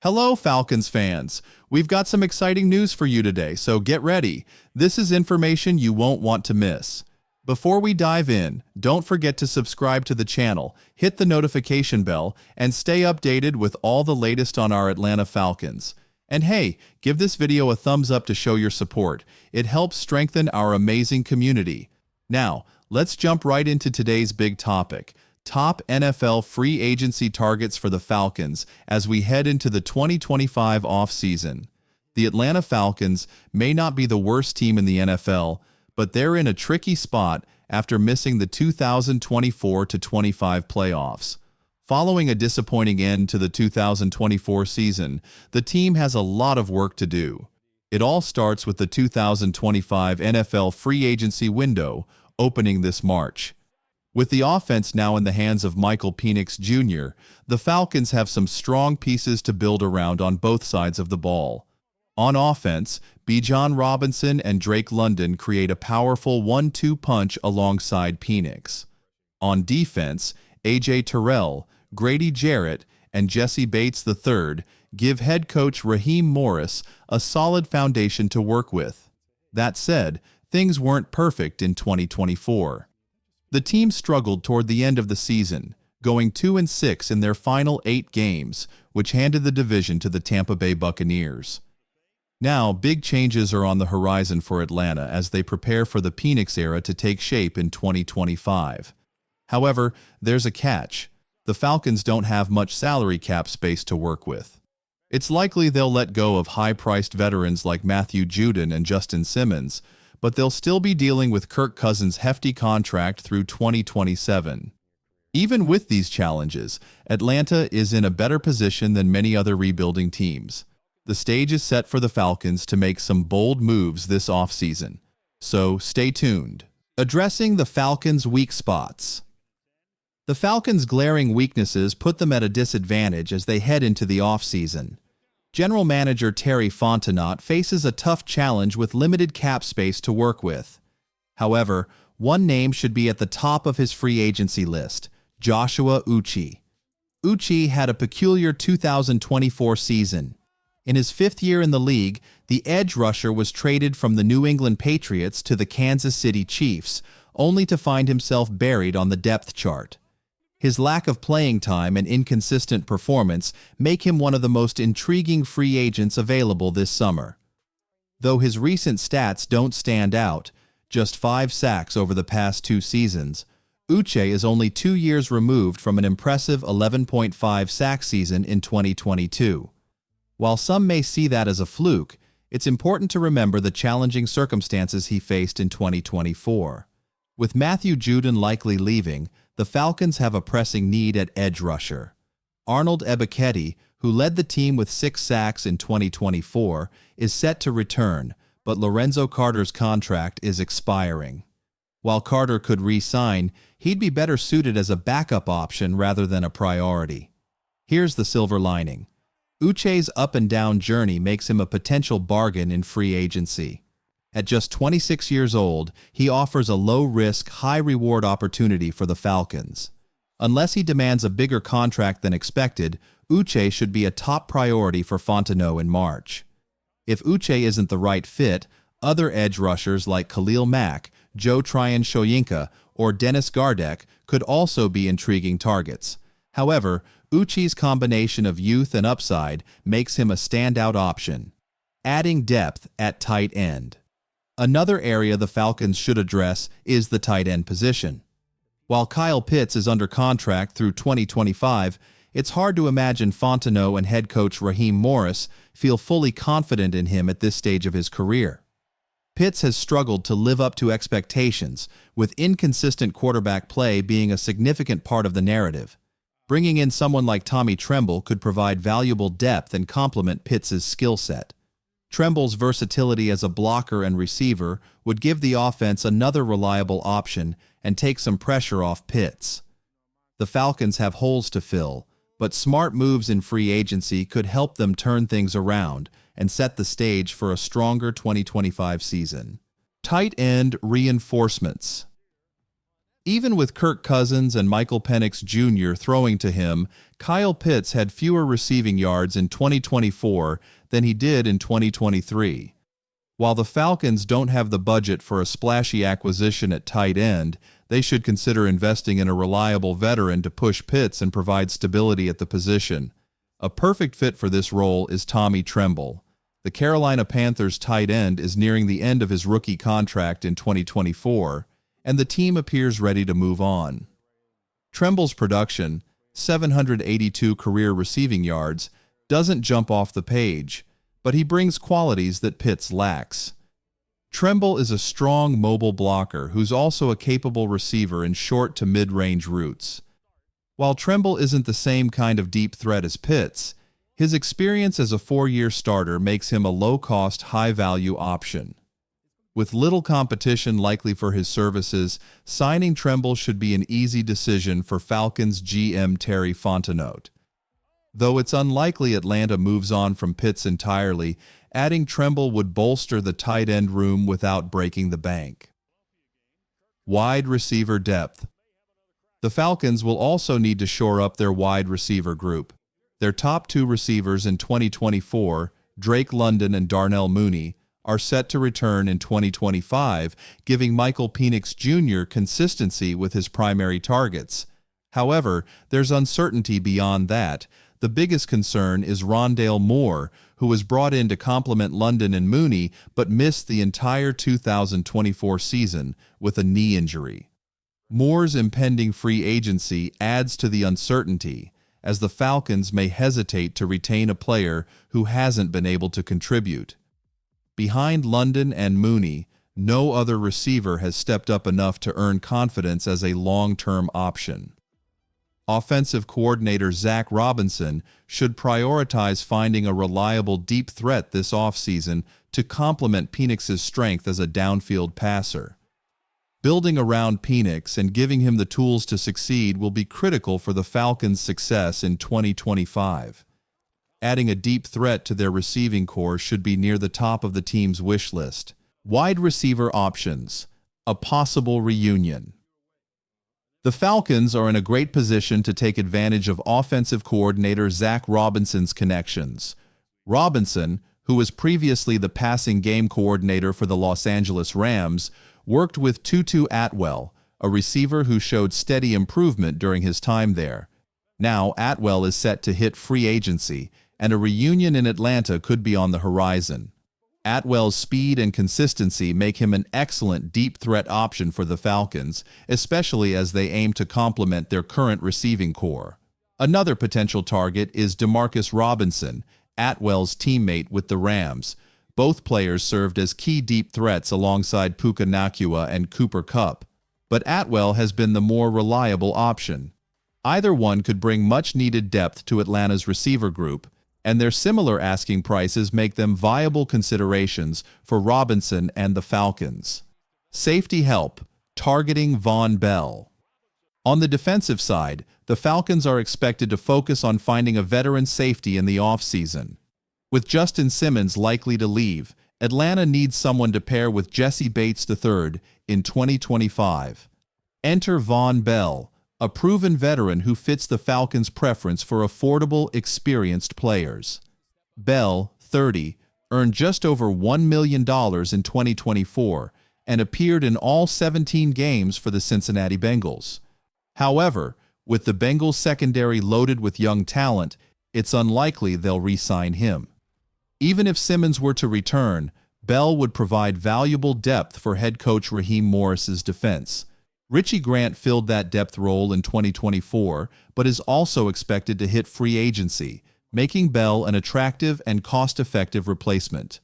Hello, Falcons fans. We've got some exciting news for you today, so get ready. This is information you won't want to miss. Before we dive in, don't forget to subscribe to the channel, hit the notification bell, and stay updated with all the latest on our Atlanta Falcons. And hey, give this video a thumbs up to show your support. It helps strengthen our amazing community. Now, let's jump right into today's big topic. Top NFL free agency targets for the Falcons as we head into the 2025 offseason. The Atlanta Falcons may not be the worst team in the NFL, but they're in a tricky spot after missing the 2024-25 playoffs. Following a disappointing end to the 2024 season, the team has a lot of work to do. It all starts with the 2025 NFL free agency window opening this March. With the offense now in the hands of Michael Penix Jr., the Falcons have some strong pieces to build around on both sides of the ball. On offense, Bijan Robinson and Drake London create a powerful 1-2 punch alongside Penix. On defense, A.J. Terrell, Grady Jarrett, and Jesse Bates III give head coach Raheem Morris a solid foundation to work with. That said, things weren't perfect in 2024. The team struggled toward the end of the season, going 2-6 in their final 8 games, which handed the division to the Tampa Bay Buccaneers. Now, big changes are on the horizon for Atlanta as they prepare for the Penix era to take shape in 2025. However, there's a catch. The Falcons don't have much salary cap space to work with. It's likely they'll let go of high-priced veterans like Matthew Judon and Justin Simmons, but they'll still be dealing with Kirk Cousins' hefty contract through 2027. Even with these challenges, Atlanta is in a better position than many other rebuilding teams. The stage is set for the Falcons to make some bold moves this offseason, so stay tuned. Addressing the Falcons' weak spots. The Falcons' glaring weaknesses put them at a disadvantage as they head into the offseason. General Manager Terry Fontenot faces a tough challenge with limited cap space to work with. However, one name should be at the top of his free agency list: Joshua Uchi. Uchi had a peculiar 2024 season. In his 5th year in the league, the edge rusher was traded from the New England Patriots to the Kansas City Chiefs, only to find himself buried on the depth chart. His lack of playing time and inconsistent performance make him one of the most intriguing free agents available this summer. Though his recent stats don't stand out, just 5 sacks over the past 2 seasons, Uche is only 2 years removed from an impressive 11.5 sack season in 2022. While some may see that as a fluke, it's important to remember the challenging circumstances he faced in 2024. With Matthew Judon likely leaving, the Falcons have a pressing need at edge rusher. Arnold Ebiketie, who led the team with 6 sacks in 2024, is set to return, but Lorenzo Carter's contract is expiring. While Carter could re-sign, he'd be better suited as a backup option rather than a priority. Here's the silver lining. Uche's up-and-down journey makes him a potential bargain in free agency. At just 26 years old, he offers a low-risk, high-reward opportunity for the Falcons. Unless he demands a bigger contract than expected, Uche should be a top priority for Fontenot in March. If Uche isn't the right fit, other edge rushers like Khalil Mack, Joe Tryon-Shoyinka, or Dennis Gardeck could also be intriguing targets. However, Uchi's combination of youth and upside makes him a standout option. Adding depth at tight end. Another area the Falcons should address is the tight end position. While Kyle Pitts is under contract through 2025, it's hard to imagine Fontenot and head coach Raheem Morris feel fully confident in him at this stage of his career. Pitts has struggled to live up to expectations, with inconsistent quarterback play being a significant part of the narrative. Bringing in someone like Tommy Tremble could provide valuable depth and complement Pitts' skill set. Tremble's versatility as a blocker and receiver would give the offense another reliable option and take some pressure off Pitts. The Falcons have holes to fill, but smart moves in free agency could help them turn things around and set the stage for a stronger 2025 season. Tight end reinforcements. Even with Kirk Cousins and Michael Penix Jr. throwing to him, Kyle Pitts had fewer receiving yards in 2024 than he did in 2023. While the Falcons don't have the budget for a splashy acquisition at tight end, they should consider investing in a reliable veteran to push Pitts and provide stability at the position. A perfect fit for this role is Tommy Tremble. The Carolina Panthers tight end is nearing the end of his rookie contract in 2024, and the team appears ready to move on. Tremble's production, 782 career receiving yards, doesn't jump off the page, but he brings qualities that Pitts lacks. Tremble is a strong mobile blocker who's also a capable receiver in short to mid-range routes. While Tremble isn't the same kind of deep threat as Pitts, his experience as a four-year starter makes him a low-cost, high-value option. With little competition likely for his services, signing Tremble should be an easy decision for Falcons GM Terry Fontenot. Though it's unlikely Atlanta moves on from Pitts entirely, adding Tremble would bolster the tight end room without breaking the bank. Wide receiver depth. The Falcons will also need to shore up their wide receiver group. Their top two receivers in 2024, Drake London and Darnell Mooney, are set to return in 2025, giving Michael Penix Jr. consistency with his primary targets. However, there's uncertainty beyond that. The biggest concern is Rondale Moore, who was brought in to complement London and Mooney but missed the entire 2024 season with a knee injury. Moore's impending free agency adds to the uncertainty, as the Falcons may hesitate to retain a player who hasn't been able to contribute. Behind London and Mooney, no other receiver has stepped up enough to earn confidence as a long-term option. Offensive coordinator Zach Robinson should prioritize finding a reliable deep threat this offseason to complement Penix's strength as a downfield passer. Building around Penix and giving him the tools to succeed will be critical for the Falcons' success in 2025. Adding a deep threat to their receiving core should be near the top of the team's wish list. Wide receiver options. A possible reunion. The Falcons are in a great position to take advantage of offensive coordinator Zach Robinson's connections. Robinson, who was previously the passing game coordinator for the Los Angeles Rams, worked with Tutu Atwell, a receiver who showed steady improvement during his time there. Now Atwell is set to hit free agency, and a reunion in Atlanta could be on the horizon. Atwell's speed and consistency make him an excellent deep threat option for the Falcons, especially as they aim to complement their current receiving core. Another potential target is Demarcus Robinson, Atwell's teammate with the Rams. Both players served as key deep threats alongside Puka Nacua and Cooper Kupp, but Atwell has been the more reliable option. Either one could bring much-needed depth to Atlanta's receiver group, and their similar asking prices make them viable considerations for Robinson and the Falcons. Safety help, targeting Vonn Bell. On the defensive side, the Falcons are expected to focus on finding a veteran safety in the offseason. With Justin Simmons likely to leave, Atlanta needs someone to pair with Jesse Bates III in 2025. Enter Vonn Bell, a proven veteran who fits the Falcons' preference for affordable, experienced players. Bell, 30, earned just over $1 million in 2024 and appeared in all 17 games for the Cincinnati Bengals. However, with the Bengals' secondary loaded with young talent, it's unlikely they'll re-sign him. Even if Simmons were to return, Bell would provide valuable depth for head coach Raheem Morris's defense. Richie Grant filled that depth role in 2024, but is also expected to hit free agency, making Bell an attractive and cost-effective replacement.